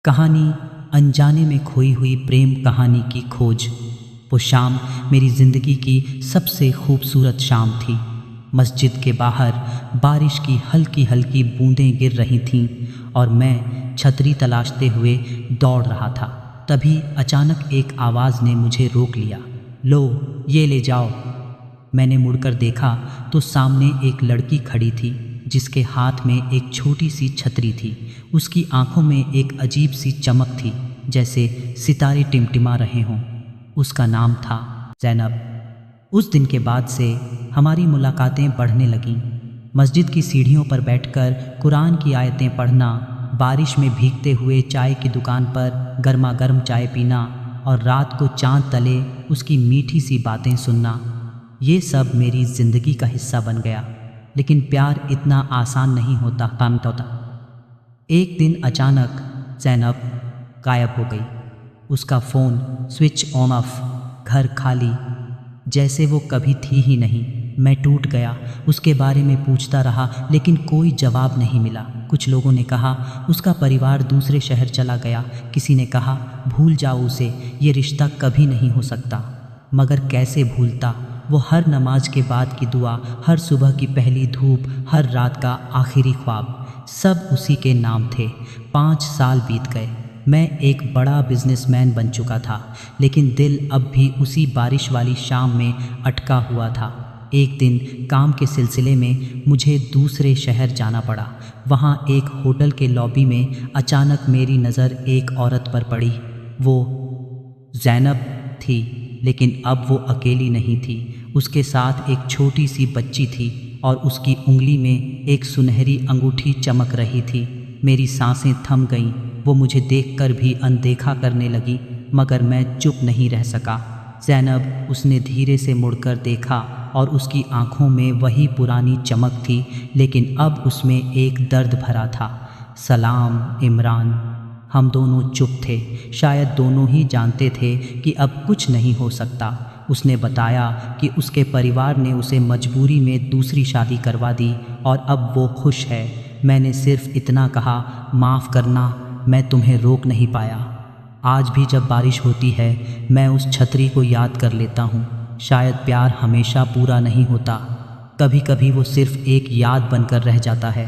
कहानी अनजाने में खोई हुई प्रेम कहानी की खोज। वो शाम मेरी ज़िंदगी की सबसे खूबसूरत शाम थी। मस्जिद के बाहर बारिश की हल्की हल्की बूंदें गिर रही थीं और मैं छतरी तलाशते हुए दौड़ रहा था। तभी अचानक एक आवाज़ ने मुझे रोक लिया। लो, ये ले जाओ। मैंने मुड़कर देखा तो सामने एक लड़की खड़ी थी जिसके हाथ में एक छोटी सी छतरी थी। उसकी आंखों में एक अजीब सी चमक थी, जैसे सितारे टिमटिमा रहे हों। उसका नाम था ज़ैनब। उस दिन के बाद से हमारी मुलाकातें बढ़ने लगीं। मस्जिद की सीढ़ियों पर बैठकर कुरान की आयतें पढ़ना, बारिश में भीगते हुए चाय की दुकान पर गर्मा गर्म चाय पीना और रात को चांद तले उसकी मीठी सी बातें सुनना, ये सब मेरी ज़िंदगी का हिस्सा बन गया। लेकिन प्यार इतना आसान नहीं होता। एक दिन अचानक ज़ैनब गायब हो गई। उसका फ़ोन स्विच ऑन ऑफ, घर खाली, जैसे वो कभी थी ही नहीं। मैं टूट गया। उसके बारे में पूछता रहा लेकिन कोई जवाब नहीं मिला। कुछ लोगों ने कहा उसका परिवार दूसरे शहर चला गया। किसी ने कहा भूल जाओ उसे, ये रिश्ता कभी नहीं हो सकता। मगर कैसे भूलता? वो हर नमाज के बाद की दुआ, हर सुबह की पहली धूप, हर रात का आखिरी ख्वाब, सब उसी के नाम थे। 5 साल बीत गए। मैं एक बड़ा बिजनेसमैन बन चुका था, लेकिन दिल अब भी उसी बारिश वाली शाम में अटका हुआ था। एक दिन काम के सिलसिले में मुझे दूसरे शहर जाना पड़ा। वहाँ एक होटल के लॉबी में अचानक मेरी नज़र एक औरत पर पड़ी। वो ज़ैनब थी, लेकिन अब वो अकेली नहीं थी। उसके साथ एक छोटी सी बच्ची थी और उसकी उंगली में एक सुनहरी अंगूठी चमक रही थी। मेरी सांसें थम गईं। वो मुझे देखकर भी अनदेखा करने लगी, मगर मैं चुप नहीं रह सका। ज़ैनब, उसने धीरे से मुड़कर देखा और उसकी आंखों में वही पुरानी चमक थी, लेकिन अब उसमें एक दर्द भरा था। सलाम इमरान। हम दोनों चुप थे। शायद दोनों ही जानते थे कि अब कुछ नहीं हो सकता। उसने बताया कि उसके परिवार ने उसे मजबूरी में दूसरी शादी करवा दी और अब वो खुश है। मैंने सिर्फ इतना कहा, माफ़ करना, मैं तुम्हें रोक नहीं पाया। आज भी जब बारिश होती है मैं उस छतरी को याद कर लेता हूँ। शायद प्यार हमेशा पूरा नहीं होता, कभी कभी वो सिर्फ एक याद बनकर रह जाता है।